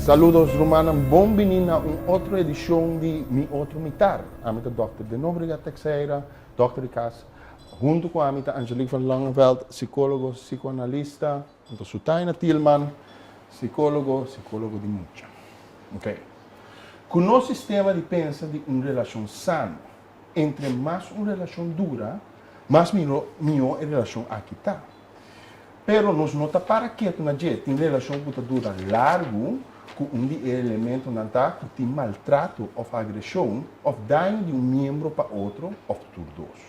Saludos Romana, bem-vindo a uma outra edição de Mi Outro Mitar. A minha Dr. De Nobrega Teixeira, Dr. Cas, junto com a minha Angelique van Langenveld, psicólogo, psicoanalista, então Sutaina Tilman, psicólogo de mucha. Ok. Com o nosso sistema de pensa de uma relação sana, entre mais uma relação dura, mais melhor a relação aqui está. Pero nós nota para que na gente tem relação que dura largo, com um elemento não está, que maltrato ou agressão, ou dano de um membro para outro, ou todos.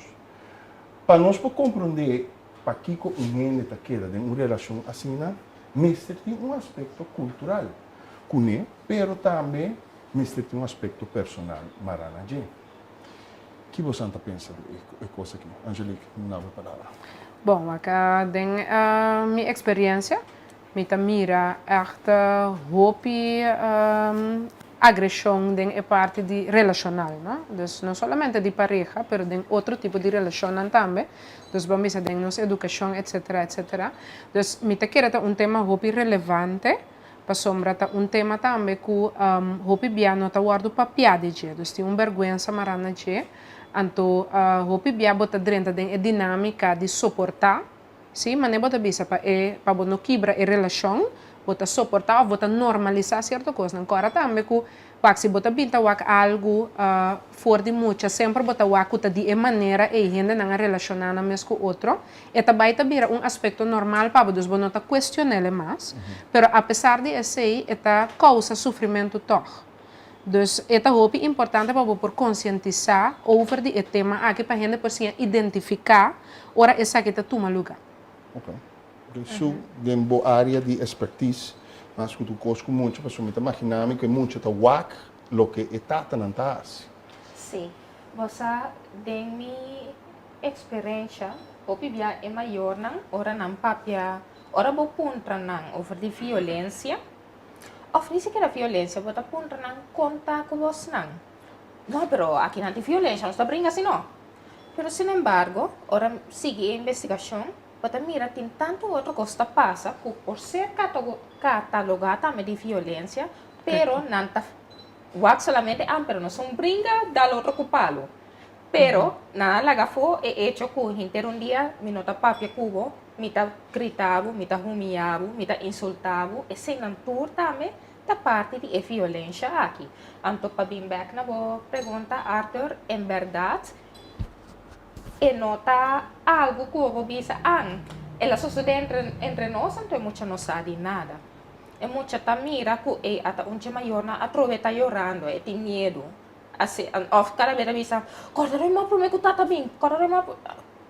Para nós compreender para que o gente está queda de uma relação assim, mestre tem um aspecto cultural, com pero também mestre tem um aspecto personal, marana gente. O que você pensa de coisa aqui? Angelique, uma nova palavra. Bom, acá tem a minha experiência. Me mira echt hopi agressão é parte de relacional, não? Dus não somente de pareja, pero de outro tipo de relação também. Dus vamos dizer, de nossa educação, etc, etc. Dus me quer um tema hopi relevante, para sombra um tema também que hopi bia não tá guardo para piada de, dus tem vergonha marana de. Anto hopi bia bota dentro de dinâmica de suportar. Sim, mas não bota bisa para não quebrar a relação, bota suportar, bota normalizar certa coisa. Agora também que se bota pinta algo fora de muito, sempre bota o de maneira e gente não relacionar mais com outro, e também vira aspecto normal para dos não tá questionar mais, pero apesar de esse, esta causa sofrimento toch. Dus é muito importante para por conscientizar over de tema aqui para a gente poder identificar ora essa que está toma lugar. Ok. Isso é uma área de expertise, mas que tu conosco muito, para sumir imaginar que muito está wak, lo que está tanantas. Sim. Você tem minha experiência, o bibia é maior não, ora não papia, ora bo puntra não over de violência. Of niet sequer a violência, você puntra não conta com você não. Não, pero aqui não tem violência, não está brincando assim não. Pero sin embargo, ora sigue a investigação. Você mira, tem tanto outro coisa que passa, por ser catalogada também de violência, pero não está, solamente, pero não são brinca da outro culpado. Pero, na laga foi, é hecho que inteiro um dia, me nota papia cubo, me tá gritava, me tá humilhava, me tá insultava, e sem não tur também, da parte de violência aqui. Então, para vir back na boa pergunta, Arthur, em verdade, e nota algo que eu vou dizer, ela só entre nós, então muita não sabe nada. E muita tá mira que até um dia maior na aproveita chorando, e tem medo. Assim, of cada vez avisa, corre mais para mim que tá bem, corre mais.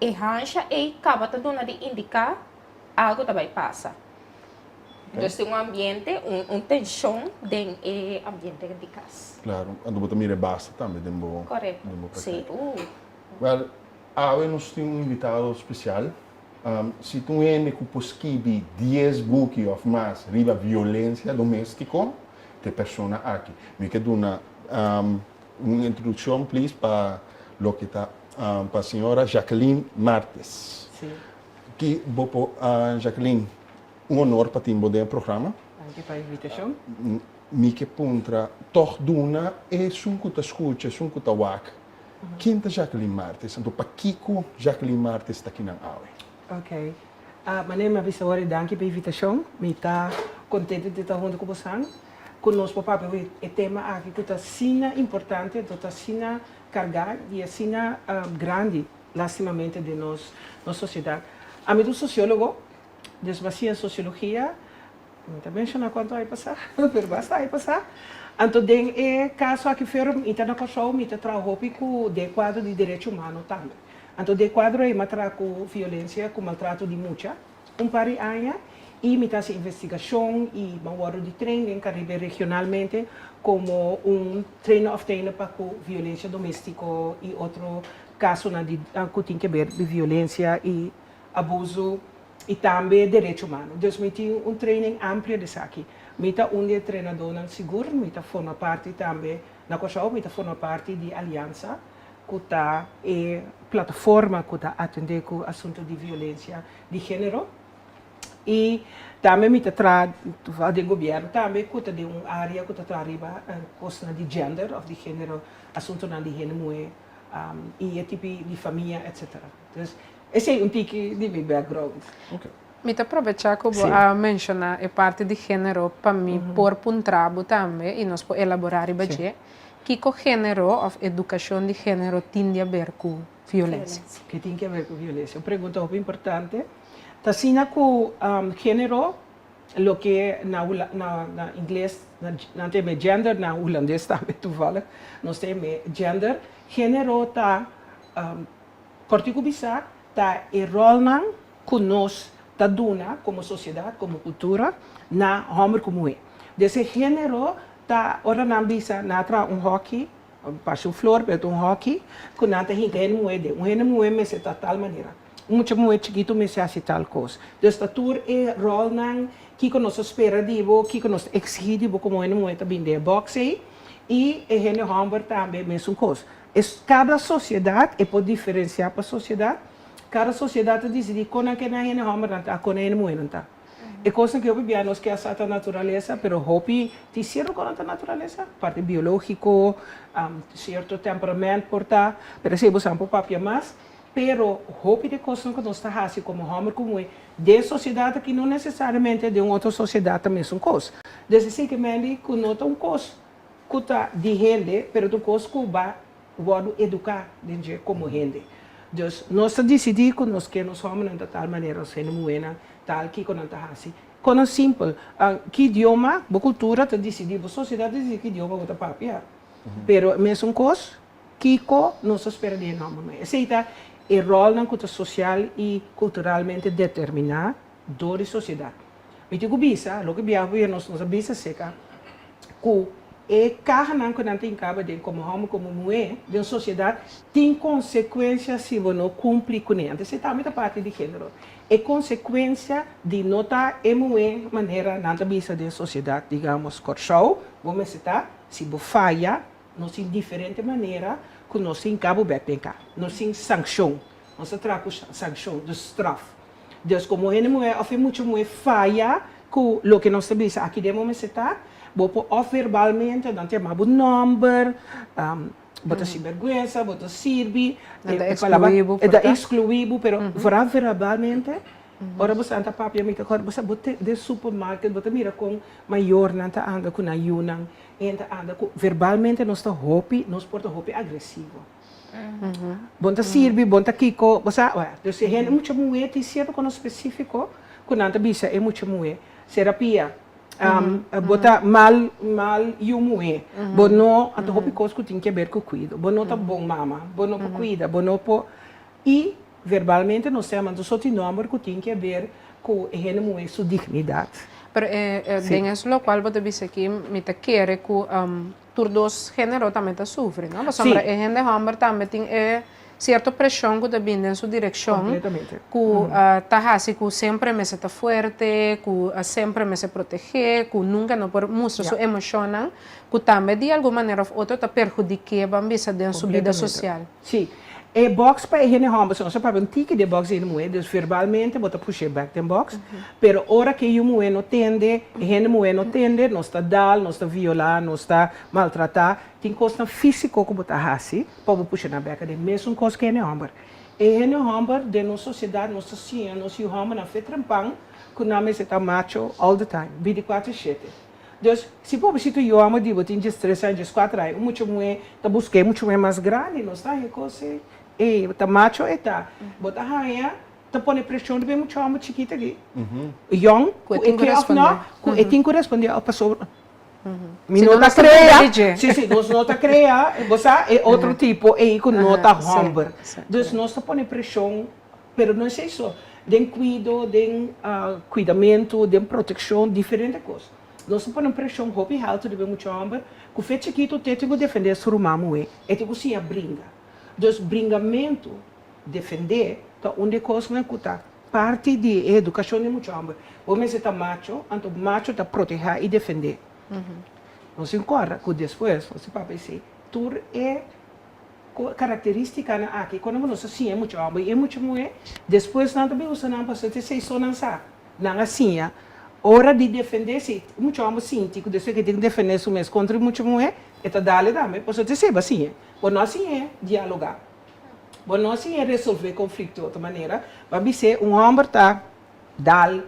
E rancha e acaba tentando de indicar algo também passa. Okay. Então, tem ambiente, tensão dentro do ambiente de casa. Claro, quando você mira basta também, correto. Sim. Well, nós temos invitado especial. Se tu é que posquibi 10 buques ou mais riba violência doméstica, tem pessoa aqui. Me quero dar uma introdução, please, para o que está para a senhora Jacqueline Martes. Sim. Que, Jacqueline, honor para ti no programa. Dank pela invitação. Me que puntra, toch duna, sunkuta escuta, sunkuta wak. Quem é Jacqueline Martes? Então, para Kiko, Jacqueline Martes está aqui na aula. Ok. Meu nome é Bissaori, dank pela invitação. Me está contente de estar junto com você. Conosco, papai, o tema aqui que está sina importante, está sina cargar e sina grande, lastimamente, de nossa sociedade. A mim, sociólogo, desbacia em sociologia, também não quanto vai passar, mas basta vai passar. Então, tem caso aqui fora, está na coisa, está trabalhando com o quadro de direito humano também. Então, o quadro é matra com violência, com maltrato de mucha, par de anos, e me faz investigação e uma de training que regionalmente como treino para violência doméstica e outro caso que tem que ver de violência e abuso e também direito humano. Então, me tem training amplo desse aqui. Me tá treinador seguro, me forma parte também na coisa, me forma parte de aliança que está plataforma que está atender com o assunto de violência de gênero. E também me tra de governo também que de área que está arriba coisa de gender of de gênero assunto na de gênero e é tipo de família etc. Então esse é tique de meu background. Okay. Mi te aprovechar que Sim. a mencionar a parte de género para mim por puntrabo também e nós podemos elaborar e bater que o género of educação de género tem a ver com violência. Que tem que ver com violência. Uma pergunta muito importante. Tasina com gênero, lo que na inglês, na tema gender, na holandês também tu fala, nós temos gender. Gênero tá cortico bisa, tá e rol nan que nós tá duna como sociedade, como cultura, na homem como é. Desse gênero tá ora na bisa na tra hockey, passo flor, pero hockey, que na te hinta de mas é tal maneira. Muito muito chiquito me se hace tal coisa. Então, tour é rol nan que nós espera dibo, que nós exige dibo como ele muito bem de boxe e é gênero homem também mesmo coisa. Cada sociedade pode diferenciar para a sociedade. Cada sociedade decide como que na gênero homem não tá, como ele muito não tá. É coisa que eu vi nós que é a natureza, pero hopi te cierto com a natureza, parte biológico, certo temperamento porta, pero se você não papia mais, pero hopi de coisa que nós está assim como homem como é, de sociedade que não necessariamente de uma outra sociedade mesmo coisa. Desde que me que não tá coisa que tá de gente, pero tu coisa que vai educar de como gente. Então, nós decidimos que nós queremos homens de tal maneira, sendo buena, tal que não está assim. Quando é simples, que idioma, a cultura, está decidindo, a sociedade decide que idioma vai papiar. Pero mesmo coisa que nós esperamos de nome. Aceita o rol na cultura social e culturalmente determinado da sociedade. Me digo bisa, lo que viaja nós bisa seca, que e cada não que não tem cabo de como homem como mulher de uma sociedade tem consequências se você não cumpre com ele. Então, você está muito parte de gênero. É consequência de notar a mulher maneira na cabeça da sociedade, digamos, corchou, vamos estar, se você falha, nós tem diferente maneira que nós tem cabo de cá. Nós tem sanção, nós temos sanção, de strafe. Então, como a mulher, ou muito mulher falha com o que nós temos aqui de momento estar, bopo of verbalmente, dan tem mais number, bota sinvergüenza, bota sirvi, é excluído, pero fora verbalmente, ora você anda papia me agora você bota de supermarket, bota mira com maior nanta anda com ayunan, anda anda com verbalmente nós está hopi, nós porta hopi agressivo. Bonta sirvi, bonta kiko, você, então se gente muito mulher tem certo com específico, com nanta bisa é muito mulher, terapia bota mal yumu bono ato hopi coisa que tem que ver com cuido bono tá bom mama bono po cuida bono po e verbalmente nós temos só tem nome que tem que ver com a sua dignidade. Pero den es lo cual você dice que me te quiere que todos género também te sofrem, não? Mas sombra é gente homem também tem certa pressão que vindo em sua direção, completamente, que tá assim que sempre me se tá forte, que sempre me se proteger, que nunca não por mostrar sua emoção, que também de alguma maneira ou outra tá perjudica bambisa dentro sua vida social. Sim. E box para ele não é só para um tique de box ele moe, dus verbalmente bota puxar back the box, pero hora que ele moe não tende, ele moe não tende, não está dal, não está violar, não está maltratar, tem coisa física que bota assim, para puxar na back de mesmo coisa que ele homem. E ele homem de nossa sociedade, nossa ciência, nosso homem na fetrampang, que não é está macho all the time, 24/7. Dus, se por exemplo eu amo de botar 3 anos, 4 anos, muito mulher, tá busquei muito mais grande, não está recoce tá macho tá bota raia tá põe pressão de bem muito homem chiquita aqui young que tem que responder ao pessoa minota crea sim nós nota crea você é outro tipo e com nota humber dus nós tá põe pressão pero não é isso den cuido den cuidamento den proteção diferente coisa nós põe pressão hobby alto de bem muito homem que fez chiquito tem que defender sua mamãe e tem que se brinca. Dus bringamento, defender, tá onde coisa não é parte de educação de muito homem. O mês está macho, então macho está proteger e defender. Não se encorra que depois, você pode dizer, tudo é característica aqui. Quando nós assim é muito homem, é muito mulher, depois não também usa não para você se só não sabe. não assim, hora de defender-se, muito amo sinto que desde que tem que defender-se mesmo contra muita mulher, é dale também, você te seba assim, bom não assim é dialogar, bom não assim é resolver conflito de outra maneira, mas ser homem dal,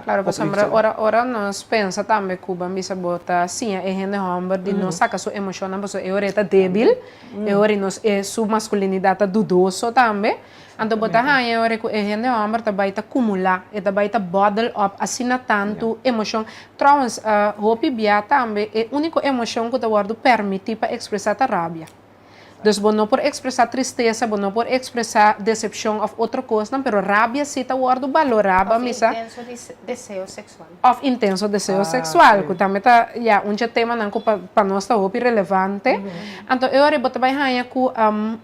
Claro, por exemplo, ora nós pensa também que o bisa bota assim, é gente homem de não saca sua emoção, não é oreta débil, é ora nós é sua masculinidade dudoso também. Então bota é ora que é gente homem também tá acumular, e também tá bottle up, assim tanto emoção. Trouwens, hopi bia também é único emoção que o guardo permite para expressar a rabia. Dus bom não por expressar tristeza, bom não por expressar decepção ou outra coisa, não, pero rabia sim está guardo valoraba, misa. Intenso desejo sexual. Of intenso desejo sexual, que também tá, tema não para nós tá hopi relevante. Então eu acho que vai ganhar que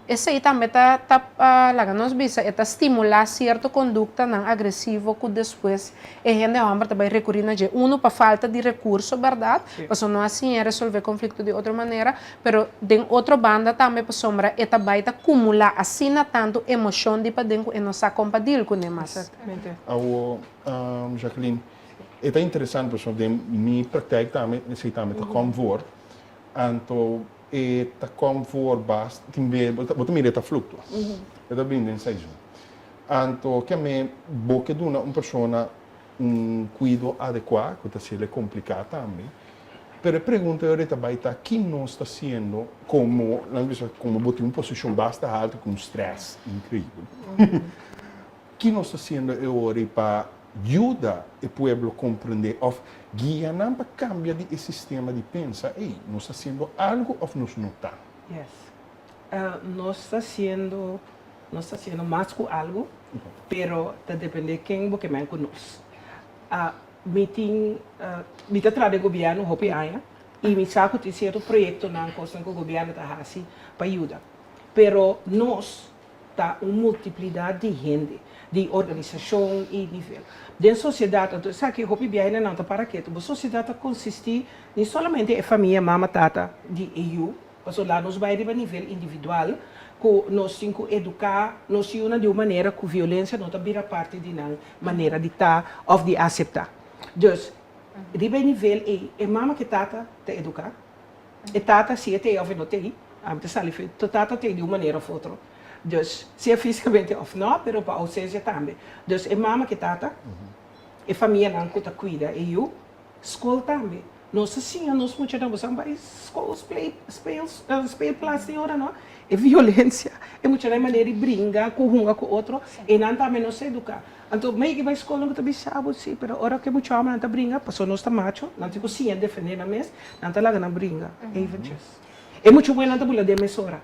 esse aí também tá lá nos bisa, está estimular certa conduta não agressiva que depois é gente homem também recorrer na para falta de recurso, verdade? Porque não assim é resolver conflito de outra maneira, pero de outra banda também sombra eta baita acumular assim tanto emoção de para dentro e não sa compadir com emas. Exatamente. Jacqueline, é interessante porque de minha prática também necessitamos de convor, então é ta convor basta timbe botar mira ta fluctua. É da bem saiso. Então que me boque de uma pessoa cuido adequado, que se é complicado também. Pero a pergunta é também o que nós está fazendo como botar uma posição bastante alta com stress incrível. Que nós está fazendo agora para ajudar o povo a compreender ou guiar para cambiar de sistema de pensar. Ei, nós está fazendo algo ou nós não está? Yes. Nós está fazendo mais que algo, pero depende de quem você mais conosco. Me trabalho com o governo, e me saco de certo projeto na costa que o governo está fazendo para ajudar. Pero nós tá uma multiplicidade de gente, de organização e nível. Dentro da sociedade, então, sabe que o governo não está para quê? A sociedade consiste não somente a família, mama, tata, de EU, mas lá nós vai a nível individual, que nós temos que educar, nós temos de uma maneira que a violência não está vira parte de uma maneira de estar ou de aceitar. Dus, riba nível é mama que tata te educar, e tata se te ou não te, te salife, tata te de uma maneira ou outra. Dus, se é fisicamente ou não, pero para ausência também. Dus, é mama que tata, e família não que te cuida, e eu, escola também. Nós assim, nós muitas vezes vamos para escola, speelplaats de hora, não? É violência, é muitas vezes maneira de brincar com um com o outro, e não também não se educar. Então, meio que vai escola não está bichado, sim, mas a hora que muitos homens não está brincar, passou nós está macho, não tem que defender na mesa, não está lá na brinca, é isso. É muito bom não está bulando de emissora.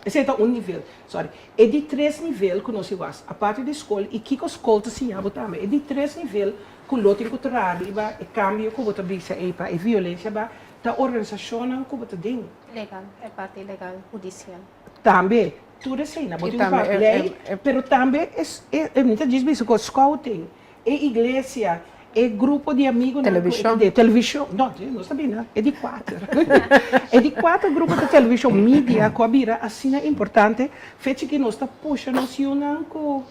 Esse é um nível, sorry. É de 3 níveis que nós vamos, a parte da escola, e que a escola se chama também, é de 3 níveis que o lote que trabalha, é cambio que você bicha, é violência, da organização que você tem. Legal, é parte legal, judicial. Também, tudo assim, não pode uma lei, mas também é muitas vezes que a escola tem, é igreja, é grupo de amigos televisão, televisão, não sabia, né? É de 4. É de 4 grupos de televisão, mídia, que vira assim é importante, feito que nós está puxando nós com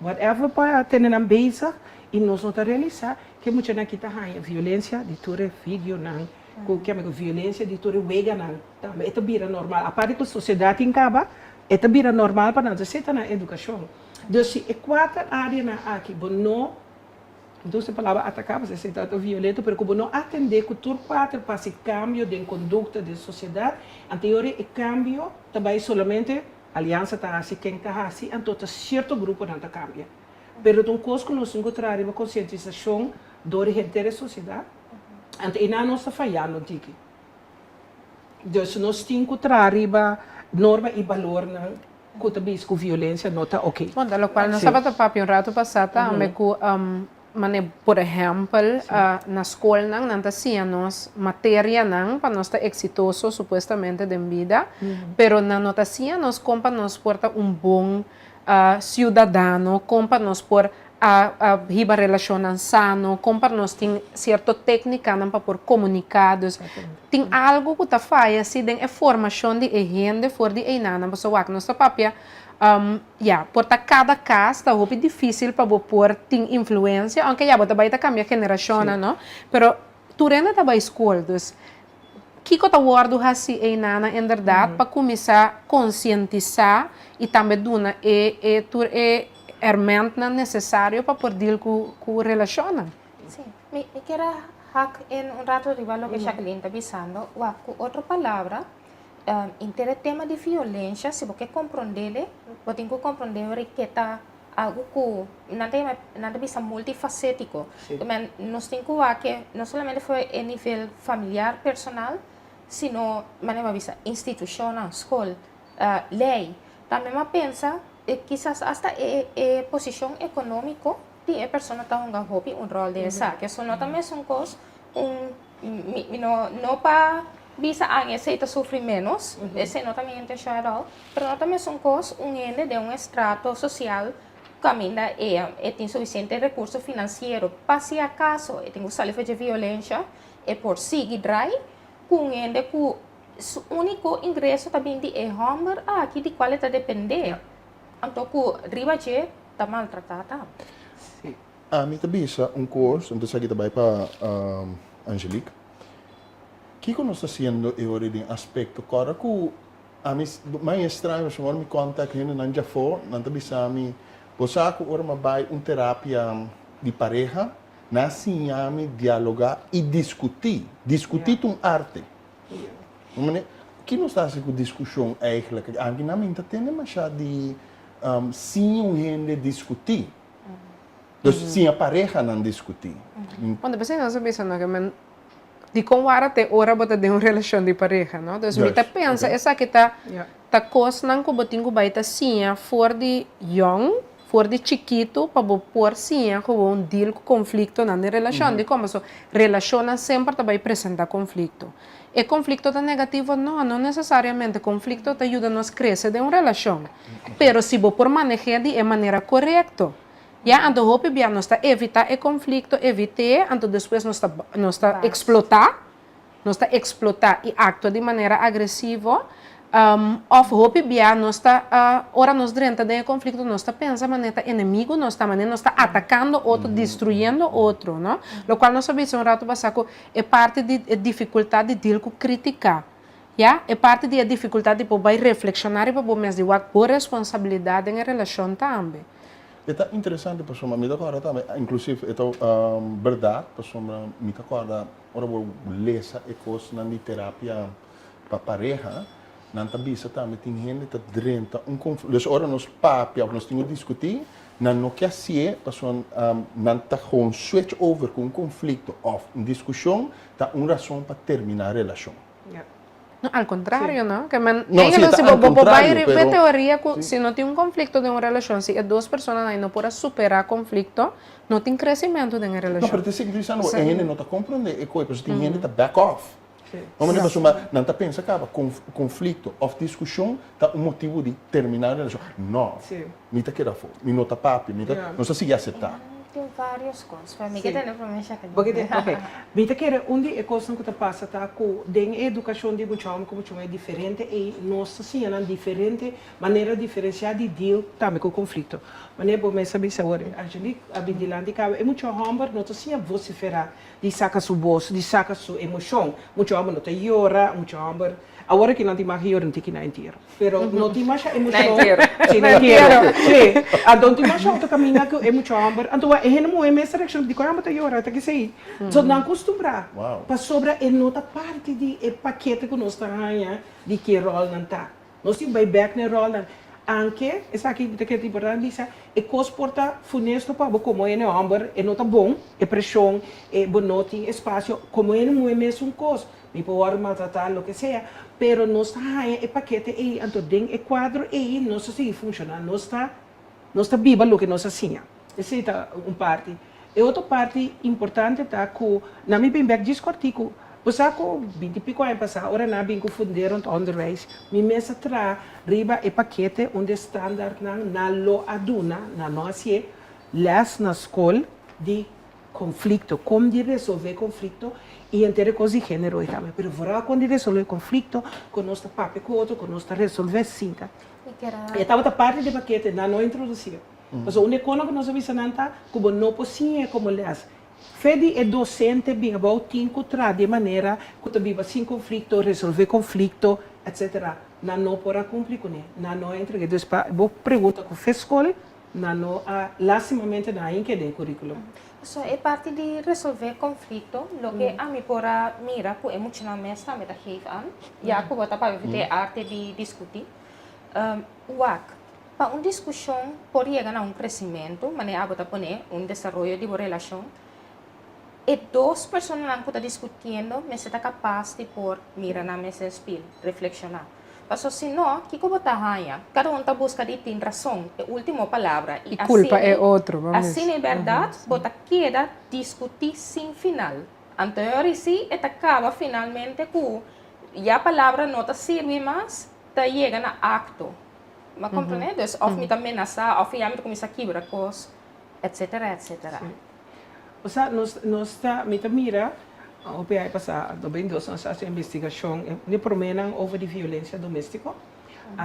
whatever para ter na mesa e nós não está realizar que muitas aqui está a violência de toda vídeo não, que é violência de toda wega não, também é vira normal. A parte que a sociedade encaba, é vira normal para nós, você está na educação. Então, é 4 áreas aqui, bom não. Então, se a palavra atacar, você se trata violento, mas como não atender que tudo 4 para esse cambio de conduta da sociedade, anterior é cambio, também somente a aliança está assim, quem está assim, então certo grupo não está cambia. Mas então, coisa que nós encontramos uma conscientização da gente da sociedade, então, não nós está falhando, Tiki. Então, nós temos que trazer norma e valor, que também com violência não está ok. Bom, da qual nós estávamos papi um rato passado, também com por exemplo, na escola não está nós matéria não para nós estar exitoso supostamente de vida, pero na notacia nós compa nós porta bom cidadão, compa nós por a riba relação sano, compa nós tem certa técnica não para por comunicados, tem algo que tá falha se tem a formação de gente for de enana, pessoa que nós tá papia Porta cada caso está muito difícil para pôr tem influência, aunque já bota vai cambiar geração, não? Pero tu renda tá vai escola, dus que eu guardo assim aí na verdade para começar a conscientizar e também duna necessário para poder com relaciona. Sim, me quero hack em rato rival lo que Jacqueline está dizendo, com outra palavra, entre tema de violência, se você compreender, você tem que compreender que está algo que não bisa multifacético. Também nós temos que não somente foi a nível familiar, personal, sino maneira bisa institucional, escola, lei. Também me pensa, quizás hasta posição econômica de a pessoa está um rol de essa, que isso não também são coisas não para bisa ang aceita sofrer menos, esse não também intencional, mas não também são coisas ende de estrato social caminha tem suficiente recurso financeiro para se acaso tem que sair de violência por seguir drai com ende com o único ingresso também de hammer aqui de qual está depender, então com riba je está maltratada. A mim também um curso, então aqui também para Angelique. O que nós estamos fazendo agora em aspecto agora que a mim mais estranho, se me conta ainda não já foi, não também sabe, você agora vai terapia de pareja, assim a mim dialogar e discutir arte. O que nós estamos fazendo discussão eigenlijk? Aqui na minha tem mais de sim gente discutir. Dus sim a pareja não discutir. Quando você não sabe isso, não que de como era até hora botar de uma relação de pareja, não? Então, me pensa essa que tá coisa não que botinho vai tá sim, for de young, for de chiquito, para pôr sim, como deal com conflito na relação, de como so relaciona sempre vai apresentar conflito. E conflito tá negativo não necessariamente conflito te ajuda a nós crescer de uma relação, pero se você por manejar de maneira correta. Então, hope bia nós está evitar o conflito, evitar, então depois nós está explotar e actua de maneira agressiva, of hope bia nós está, ora nós dentro do conflito nós está pensando maneira inimigo, nós está atacando outro, destruindo outro, não? Lo qual nós sabemos um rato passado é parte de dificuldade de criticar. É parte da dificuldade de poder reflexionar e poder de por responsabilidade em relação também. É interessante, pessoal, me acorda também, inclusive, é verdade, pessoal, me acorda, ora vou ler essa coisa na terapia para pareja, não também tem gente que drenta conflito, ora nós papia, nós temos que discutir, não quer ser, pessoal, não está com switch over com conflito, ou discussão, tá uma razão para terminar a relação. No, al contrario, sí. ¿No? Que teoría que si no tiene un conflicto de una relación, si dos personas ahí no pueden superar conflicto, no tiene crecimiento de una relación. No, pero te sigo diciendo, gente no está comprendendo, e coisa, tem gente que back off. Não está pensando que conflito ou discussão está motivo de terminar a relação. Não. Não está querendo, não está papi, não está se aceitar. Tem várias coisas. Para mim, que tem informação que ok. Bita quer onde é coisa que passa tá com den educação de muito como é diferente e nós assim é diferente maneira diferenciada de deal também com conflito. Maneira bom mas sabe agora Angelique a bindilante que é muito hammer não assim vociferar de saca sua voz de saca sua emoção muito hammer não tem hora muito hammer agora que não tem mais hora não tem que não inteiro pero não tem mais emoção sim não inteiro sim a don't tem mais outro caminho que é muito hammer então é não é mais reação de como tem hora até que sei só não acostumbrar para sobra é nota parte de paquete que nós está ganhando de que rol não tá nós temos vai back no rol anche essa aqui que é importante dizer é cosporta funesto para como é no hammer é nota bom é pressão é bonoti espaço como é não é mesmo coisa me pode maltratar lo que sea pero nós está ganhando é paquete e então den é quadro e não sei funciona nós está viva lo que nós assim essa é parte e outra parte importante tá que na minha bem back discortico você com 20 e pico anos passado, agora não bem confundiram o onderwijs. Me mesa tra riba e paquete onde standaard na lo aduna na nós les na escola de conflito, como de resolver conflito e entre coisas de gênero e também. Pero fora quando de resolver conflito, com nosso papel com outro, com nossa resolver cinta. E estava a parte do paquete, não introduzia. Mas onde quando nós avisamos, como não possível, como aliás, Fedi é docente, bem about de maneira que também sem conflito, resolver conflito, etc. Não para cumprir com ele, não entrega. Então, vou perguntar com a escola, não lastimamente não incluir currículo. So, é parte de resolver conflito, lo que a mim pora mira ku emocionalmente também da geef aan. Ja, ku bota para ver arte de discutir. Para uma discussão pode chegar a um crescimento, mas a bota poner um desenvolvimento de uma relação. E duas pessoas que estão discutindo, mas está capaz de pôr mira na mesa espelho, reflexionar. Porque senão, o que eu botar ranha? Cada um está buscando e tem razão, é a última palavra. E culpa é outro, vamos. Assim, é verdade, bota queda discutir sem final. Anterior, sim, e acaba finalmente com a palavra não serve mais, está chegando a acto. Mas compreende? Então, ou me também ameaçar, ou me começa a quebrar coisas, etc, etc. O sea, nós mira, o PI passar, também nós fazemos investigação, de promenem over de violência doméstica.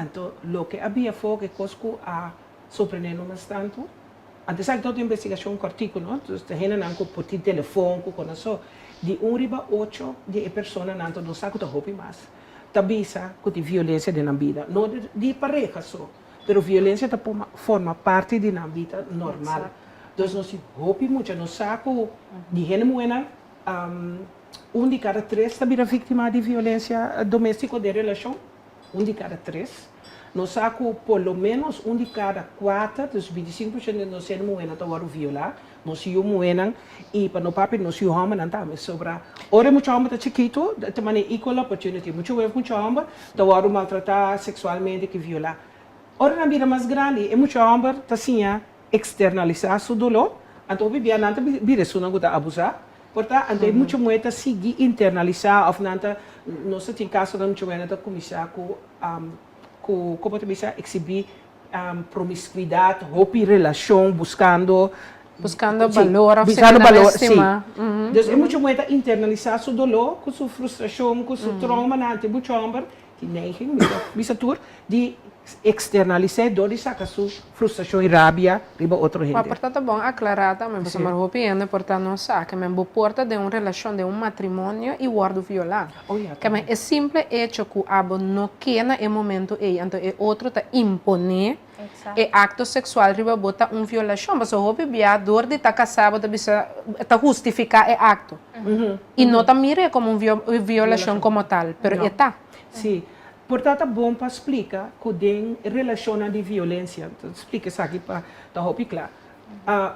Então, o que havia foi que cosco a surpreendendo bastante. Antes de toda investigação cortico, não? Então, tem gente que por telefone, com isso, de 1/8 de pessoas não sabe que roupa mais. Tabisa que tem violência na vida, não de pareja só, mas violência forma parte da vida normal. Então, nós roupa muito, nós saco de gente buena, de cada 3 está vítima de violência doméstica de relação, de cada 3. Nós saco pelo menos de cada 4, dos 25% de nós ser buena está violar. Nós somos buena e para no papi nós somos homem não também sobra. Ora muito homem está chiquito, também equal opportunity. Muito homem está maltratar sexualmente que violar. Ora na vida mais grande, é muito homem está assim externalizar seu dolor, então o bebê não vira isso não está abusar, portanto então muito moeda seguir internalizar, ou não se tem caso não muito moeda começar com como te dizer exibir promiscuidade, roupa e relação buscando valor, buscando valor, sim. Então é muito moeda internalizar seu dolor, com sua frustração, com seu trauma, não tem muito homem que neiging, de externalizar dor e sacar sua frustração e rabia riba outro gente. Portanto, é bom aclarar também, porque a opinião portanto não sabe, mas a porta de uma relação, de um matrimônio e guardo violar. Que é simples hecho que abo não quer no momento então é outro está imponer e acto sexual riba bota uma violação, mas o bebê dor de estar casado está justificar o acto. E não está mira como uma violação como tal, pero está. Sim. Portanto, é bom para explicar que tem relação de violência. Então, explica isso aqui para estar claro.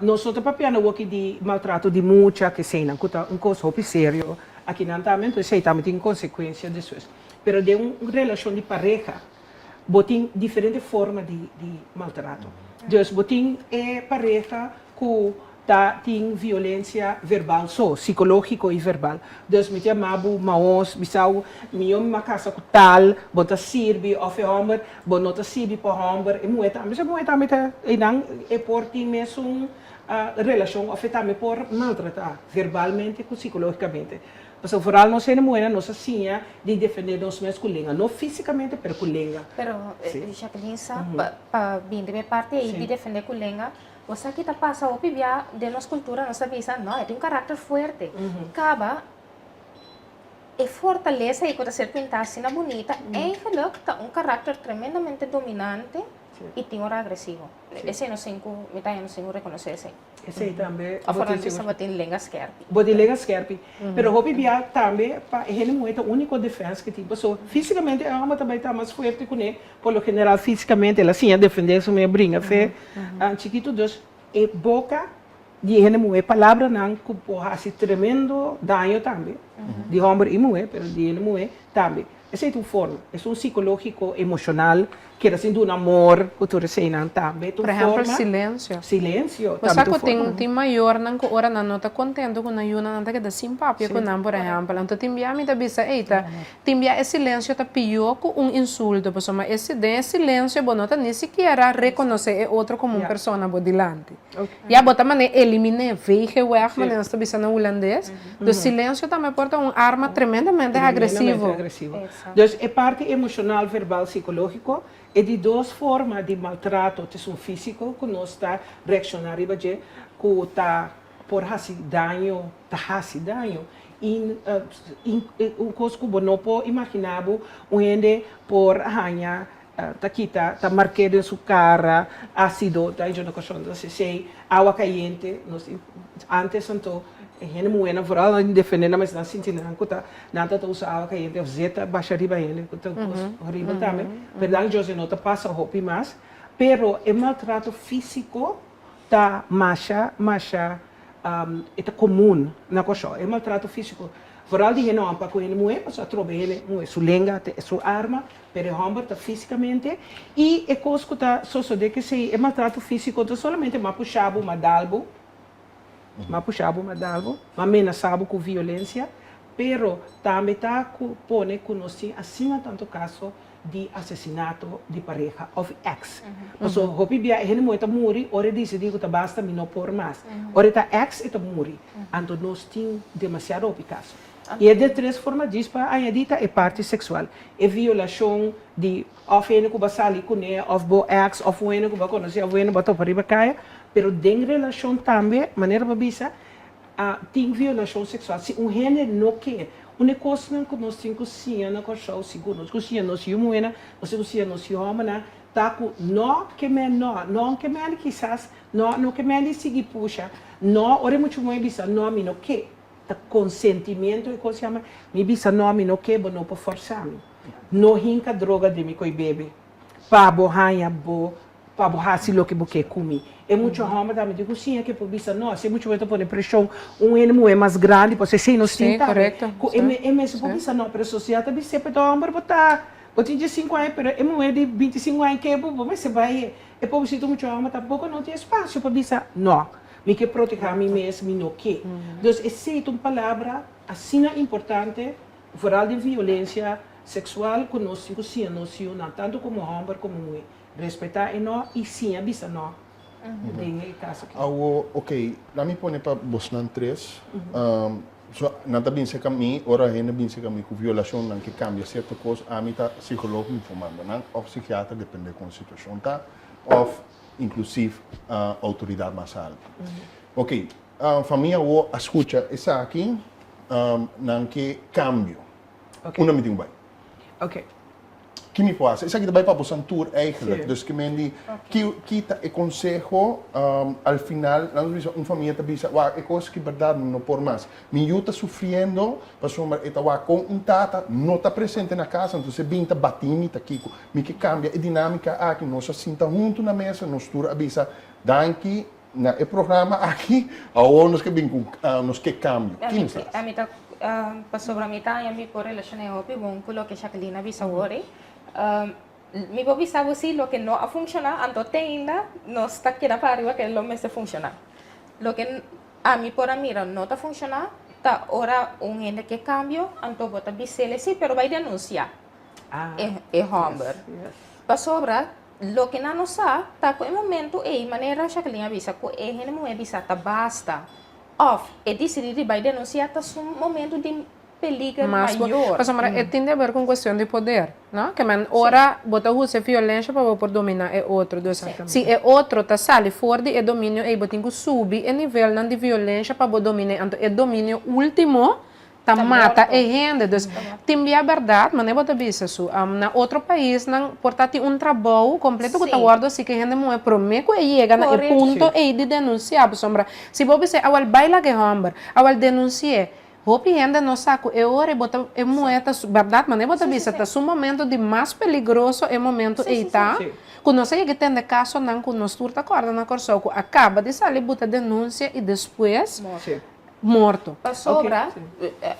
Nós estamos papel aqui de maltrato de mulher, que sei não, que é um coisa sério. Aqui não também, então sei também tem consequências disso. Mas de uma relação de pareja, tem diferentes formas de maltrato. Então, tem pareja que tem violência verbal só, psicológico e verbal. Então, me chamo maos, bisau, me uma casa com tal, bota sirve, ou homem, bota sirve para homem, e moeda, mas é por ti mesmo relação afetada por maltratar verbalmente e psicologicamente. Mas o foral não se moeda, não se assim de defender nós mesmos com língua, não fisicamente, mas com língua. Pero, Jacqueline, para vir de minha parte e de defender com língua, você que está passando de nossa cultura, nossa visão, não, tem um caráter forte. Acaba e fortalece e quando ser pintada assim bonita, em realidade tem um caráter tremendamente dominante e tem hora agressivo. Esse não sei não reconhecer esse. Esse também. A forma de saber tem lenga skerpi. Bode lenga skerpi. Pero o bebê também para ele não é a única defesa que tem. Pessoa fisicamente a alma também está mais forte com ele. Por lo general fisicamente ela sim a defender se me brinca fé. Chiquito dos e boca de ele não é palavra não que pode fazer tremendo dano também. De homem e mulher, pero de ele não é também. Essa é uma forma, é um psicológico, emocional, que era assim um amor, que tu recebes também. Por exemplo, silêncio. Silêncio. Você que tem maior, não que ora não está contente com a ajuda, não está simpático com não, por exemplo. Então, tem bia me bisa, eita, tem bia esse silêncio tá pior que insulto, pessoal, mas esse silêncio, bom, não tá nem sequer reconhecer o outro como uma pessoa bodilante. E a bota maneira elimina, veja o erro, mas não está bisa no holandês. O silêncio também porta uma arma tremendamente agressiva. Então, é parte emocional, verbal, psicológico, E de duas formas de maltrato, tem um físico que nós está reaccionando que está por fazer danho, um coisa que não pode imaginar, onde por arranhar, tá marcado em sua cara, ácido, tá em uma questão, então se água caliente, antes então gente moena vooral in defendendo mas não sentindo que tá nada tá usa água caliente ou zeta baixa riba ele que tá horrível também verdade José não tá passa roupa mais pero o maltrato físico tá macha é comum na coisa o maltrato físico vooral die gente não para com ele moe mas a trobe ele moe sua lenga sua arma pero o homem tá fisicamente e é coisa que tá só de que se é maltrato físico tá somente uma puxabo uma dalbo mas puxava uma dalgo, mas ameaçava com violência, pero também está pone conheci assim tanto caso de assassinato de pareja ou ex. Mas o hopi bia ele muito morre, ora decidi que basta me não por mais. Ora tá ex e tá morre. Então nós temos demasiado hopi caso. E é de três formas disso para a dita é parte sexual. É violação de of ene que basali com ele, of bo ex, of ene que conhece, of ene bato para riba caia. Pero em relação também, maneira para bisa, tem violação sexual. Se um gênero não quer, uma coisa que nós temos que cozinhar na coisa, segundo nós cozinhamos nós humanos, nós cozinhamos nós homens, tá com não que me não que me quizás, não que me seguir puxa, não, ora muito mais bisa, não me não quer, tá consentimento e coisa chama, me bisa não me não quer, não por forçar me, não hinca droga de me coi bebe, pa borranha bo para borrar se lo que você come. É muito homem também de cozinha que por vista nossa, é muito muito por pressão, enemo é mais grande, você sei não sim, correto. É mesmo por vista não, para a sociedade também sempre dá homem botar, botar de 5 anos, pero é de 25 anos que é bom, você vai, é por vista muito homem tampouco não tem espaço para vista não. Me que proteger a mim mesmo, me não que. Então, essa é uma palavra assim importante, fora de violência sexual que nós cozinhamos, tanto como homem como mulher. Respeitar e não e sim avisa não tem caso aqui ok lá me põe para Bosnan 3 so nada bem se caminho ora ainda bem se caminho com violação não que cambia certa coisa a mim tá psicólogo me formando não ou psiquiatra depende da situação tá ou inclusive autoridade mais alta ok família o escuta essa aqui não que cambio uma me tem bem ok que me faz? Isso aqui vai para o tour eigenlijk. Sim. Dus que é conselho al final, uma família te diz, é coisa que verdade não por mais. Meu está sofrendo, passou está com tata, não está presente na casa, então você vem tá batendo tá aqui, me que cambia a dinâmica aqui, nós senta junto na mesa, nós tour avisa, danke na e programa aqui, aonde que vem com nos que cambio. A mim tá passou para mim tá, e me por relacionar hopi, bom, coloque Jacqueline avisa ore. Mi può pensare così, lo che non funziona, anto tenda, non sta qui da fare che lo messe funziona. Lo che a mi por mira non sta funziona, ta ora un ente che cambio, anto bota bisele sì, però vai denunciare. E Humber. Pa sopra, lo che non sa, ta quel momento e in maniera Jacqueline avvisa, che e gente non è avvisata, basta. Off, e decidi vai denunciare su un momento di perigo maior. Mas tem a ver com questão de poder, não? Que man ora bota usa violência para por dominar é outro, se é outro tá sale fora de domínio e botin que subir o nível não de violência para dominar, então é domínio último tá mata e gente, dus tem a verdade, mas não bota bisa su, na outro país não portati trabalho completo que tá guardo assim que gente não é prometo e chega na ponto e de denunciar, sombra. Se você awal baila que hamber, awal denunciar Hopi ainda não saco, é hora e bota é moeda, verdade, mas não bota vista, tá um momento de mais perigoso é momento e tá. Quando você que tem de caso não com nós turta corda na corso, acaba de sair bota denúncia e depois morto. Para sobra,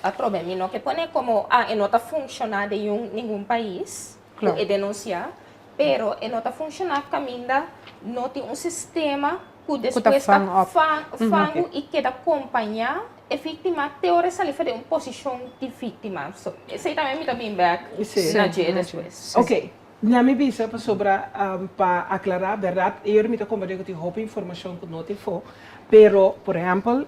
a problema não que põe como não está funcionando em nenhum país, claro. E denunciar, pero não está funcionando caminho, não tem sistema que depois fango e que acompanhar a vítima teoria sale fazer uma posição de vítima. Isso também me dá bem back na dia depois. Ok. Na minha visa para aclarar a verdade, eu me convidei que roupa informação que não te for, pero por exemplo,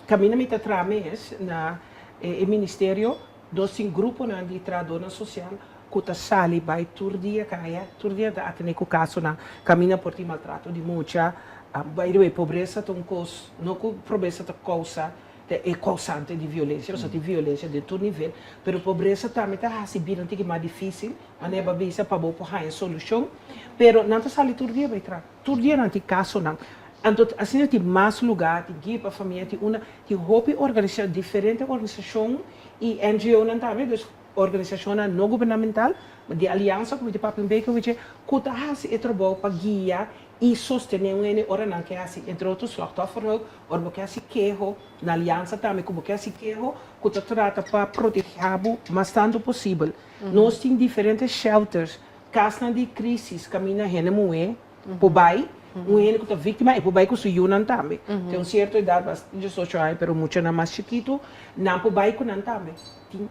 caminho me trames na ministério, nós tem grupo na de trabalho social, kuta sali by turdia kaya, turdia da atene ku caso na caminha por ti maltrato de mucha, by the way, pobreza ton cos, no ku pobreza ta causa, é causante de violência, não só de violência de todo nível, pero pobreza também tá se bira que mais difícil, mas é babisa para boa para solução, pero não tá sali turdia vai tra, turdia não tem caso não. Então, assim, tem mais lugar, tem para a família, tem hobby organização, diferente organização e NGO não também, dus organização não governamental, de aliança com o Papo Mbeke, que kuta hasi e trabalho para guiar e sostener um ora não que assim entre outros slachtoffers ou porque assim quejo na aliança também como que assim quejo kuta trata para proteger mas tanto possível. Nós temos diferentes shelters, casas de crise, caminha rene moe, pobai que está vítima e pobai que se unan também. Tem certa idade bastante social, pero muito na mais chiquito, não pobai que não também. Tem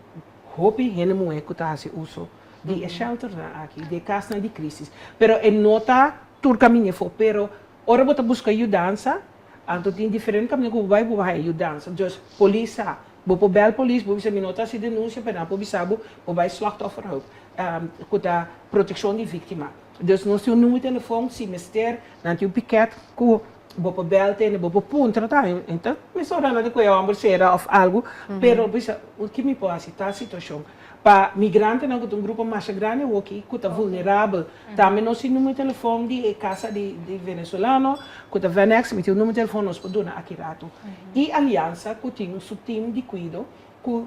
hobby rene moe que está assim uso de shelter aqui, de casa de crise. Pero é nota tur caminho for, pero ora bota busca ajudança, então tem diferente caminho que vai ajudança. Dus polícia, vou bel polícia, vou me nota se denúncia, para não pobisabo, vai slachtoffer hulp, com a proteção de vítima. Dus nós temos um número de telefone, se mister, não tem um piquete, que vou bel tem, vou punta, tá? Então, me sorana de coisa, uma ou algo, pero o que me pode citar a situação. Para migrantes, não, que um grupo mais grande, o que é vulnerável. Também nós temos um número de telefone de casa de venezuelano, que é Venex, me tem um número de telefone nós podemos aqui rato. E aliança, que tem um time de cuido, que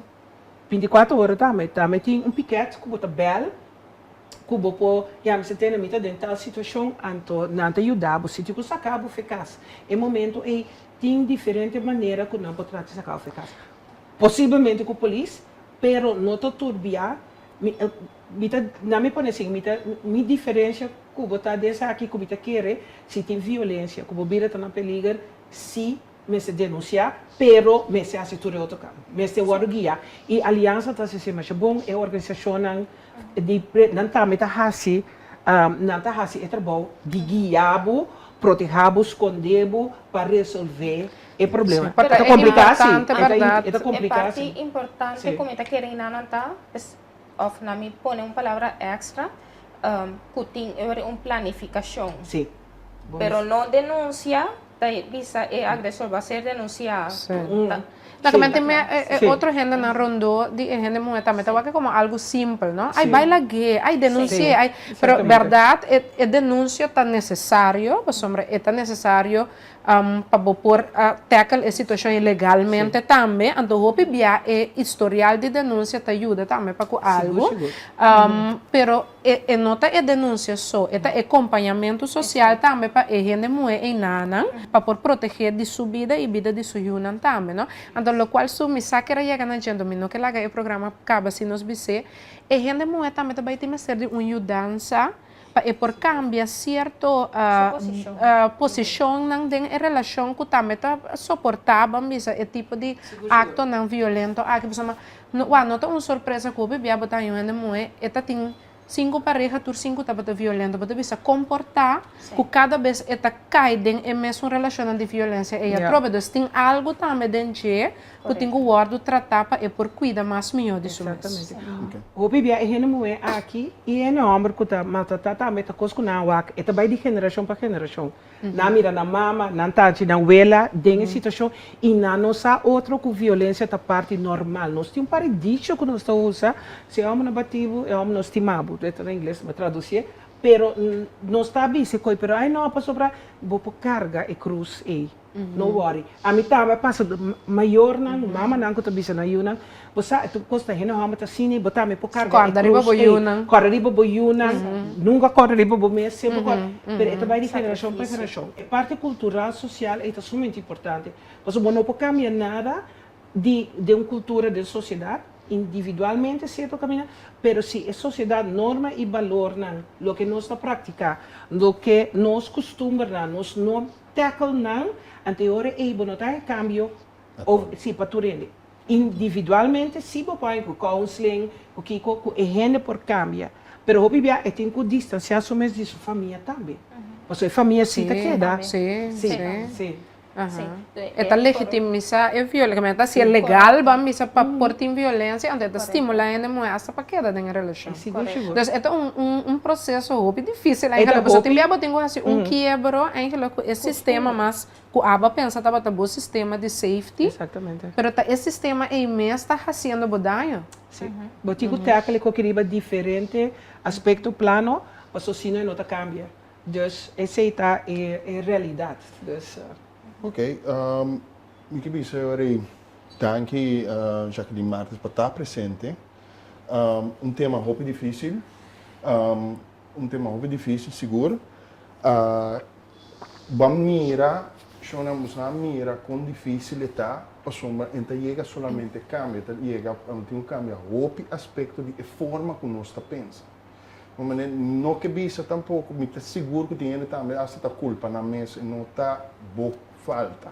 24 horas também tem um piquete, que é bel, que você tem a dental situação, então não ajudar, você tem que sacar, eficaz. Em momento, tem diferentes maneiras que não pode sacar eficaz. Possivelmente com a polícia, pero não estou turbia, não me parece que me diferença que você dessa aqui que você quer, se tem violência, que você está na perigo, se me se denunciar, pero me se hace tudo outro campo, me se o guia e aliança está se mais bom é organização de não está me tá assim, não está assim é trabalho de guiabo, protegabo, escondebo para resolver o problema. Pero É complicado, sim. verdade. É parte importante, como está querendo não of na me pone uma palavra extra, que tem uma planificação. Sim. Pero não denuncia, bisa agressor vai ser denunciado. Realmente otro gente no rondó, gente muy también que como algo simple, ¿no? Hay baila gay, hay denuncia, hay, pero verdad es denuncio tan necesario, pues hombre, es tan necesario para por tackle la situación ilegalmente también, entonces hopi bia historial de denuncia te ayuda también para algo, pero nota es denuncia só, es acompañamiento social también para gente muy enana, para por proteger de su vida y vida de su yunan también, ¿no? Entonces lo cual su mensaje era llegar a no que la el programa acaba si nos vise, gente muy también vai ter que ser de una ayudanza para por cambiar cierto posição em relação com também suportável bisa e tipo de acto não violento aqui você não é uma surpresa que o bebê botar em uma mulher eta tem 5 parejas, tur 5 tá violento, você bisa comportar que cada vez eta cai em mesma relação de violência e a prova dus tem algo também dentro que tem que guardar tratar para por cuidar mais melhor disso. Exatamente. O bebê é gente mulher aqui e é homem que tá maltratar também tá coisa na wak, eta vai de geração para geração. Na mira na mama, na tante, na abuela, tem situação e na nossa outra com violência tá parte normal. Nós temos dicho que nós usa, se é homem nabativo, é homem estimado. Em inglês me traduzir, pero não está bem se coi, pero ai não passou para vou por carga e cruz e não worry. A mim também passa maior não, mama não que tu bisa na yuna, você tu costa rena hama tá cine, botar me por carga. Corda riba boyuna. Corda riba boyuna, nunca corda riba bo mês, sempre corda. Pero é também de geração para geração. É parte cultural, social, é sumamente importante. Você não pode cambiar nada de uma cultura de sociedade. Individualmente certo caminho, pero se a sociedade norma e valor não, lo que nós está prática, lo que nós costumamos nós não tackle não, anterior é bom notar cambio ou se paturele. Individualmente se põe com counseling, o que é gente por cambia, pero o bibia é tem que distanciar-se mesmo de sua família também. Porque a família se queda. Sim. Sim. Esta legitimizar é violência, se é legal, vamos para por tem violência, então estimula ainda mais para queda da relação. Seguro. Então, é um processo muito difícil. É da Você tem assim, quebro, o sistema, mas o aba pensa que bom sistema de safety, Exatamente. mas esse sistema é imenso, está fazendo daño. Sim. Botigo tackle que queria diferente aspecto plano, mas o sino não cambia. Dus essa é realidade. Dus, Ok, mi que bisa ora danke Jacqueline Martins por estar presente. Tema muito difícil, tema muito difícil, seguro. Vamos mirar, vamos mirar com difícil está, passamos, então chega solamente cambio, chega tem um cambio, outro aspecto de forma como nós está pensando. Não que bisa tampouco, me está seguro que tem também essa culpa na mesa, não está boa falta.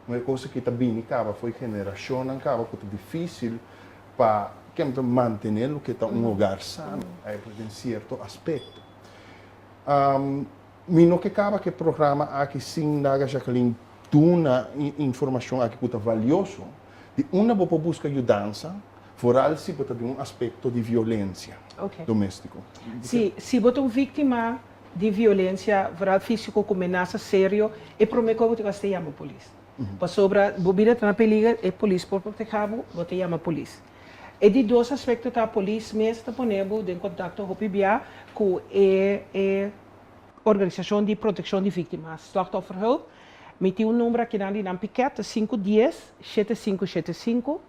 Uma coisa que também acaba foi geração, acaba que é difícil para manter o que está um lugar sano, em certo aspecto. Não que acaba que o programa aqui sim daga Jacqueline duna informação aqui que é valioso, de uma boa busca de ajudança, foral se pode ter aspecto de violência doméstica. Se você é vítima de violência viral físico com ameaça séria, é prometo que você chama a polícia. Para sobra, bobina na perigo, é polícia por proteger, você chama a polícia. E de dois aspectos da polícia, mesmo está ponendo em contato com a Organização de Proteção de Vítimas, Slachtofferhulp. Me tem número aqui na piquete, 510-7575.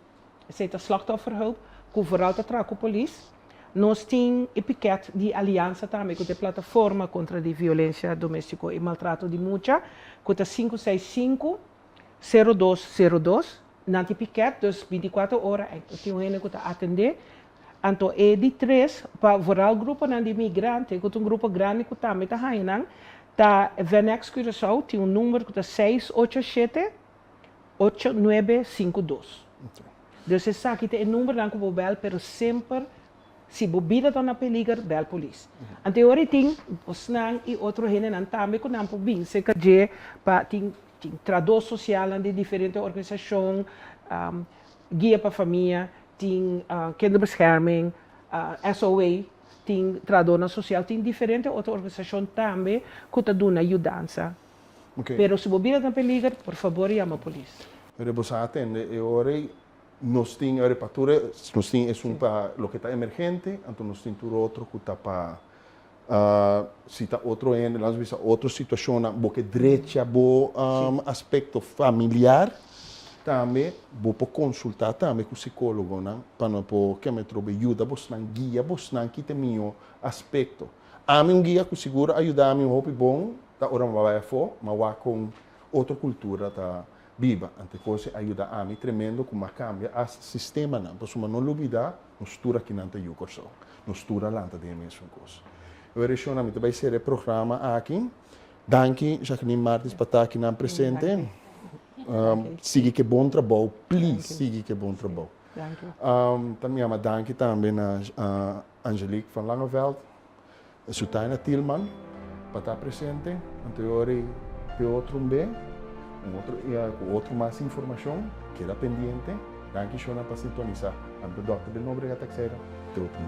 Esse é a Slachtofferhulp, que o vooral está com a polícia. Nós temos o piquete de aliança também, com a plataforma contra a violência doméstica e maltrato de mulher, que é 565-0202. Na piquete, das 24 horas, eu tenho gente que está atender. Então, é de 3 para o grupo de imigrantes, que é um grupo grande que também está aí, tá Venex Curaçao, tem um número que é 687-8952. Então, você sabe que tem um número que você bel, mas sempre, se você está na perigo, bel a polícia. Então, agora tem os e outro gente também que não pode vir, se quer tem tradutor social de diferentes organizações, guia para a família, tem kinderbescherming, SOA, tem tradutor social, tem diferentes outras organizações também que estão dando ajudança. Mas se você está na perigo, por favor, chama a polícia. Pero você atende, e ora nós temos a repatura, nós temos para o que está emergente, então nós temos outro que está para se está outro em, nós vemos outra situação, porque direita, aspecto familiar, também vou consultar também com o psicólogo, para não que me trouxe ajuda, você não guia, você não quita meu aspecto. A mim guia que seguro ajuda a mim um bom, tá ora vai fora, mas vai com outra cultura tá viva, ante coisa ajuda a mim tremendo como cambia o sistema não, para não olvidar, nós tura aqui não tem corso, nós tura lá de mesma coisa. Eu relacionamento vai ser o programa aqui. Danke Jacqueline Martins para estar aqui na presente. Siga que bom trabalho, please, siga que bom trabalho. Também ama danke também a Angelique van Langeveld, a Sutaina Tilman, para estar presente. Anterior de outro outro mais informação, queda pendiente. Danke schön para sintonizar. Am Dr. de Nobrega Teixeira, de outro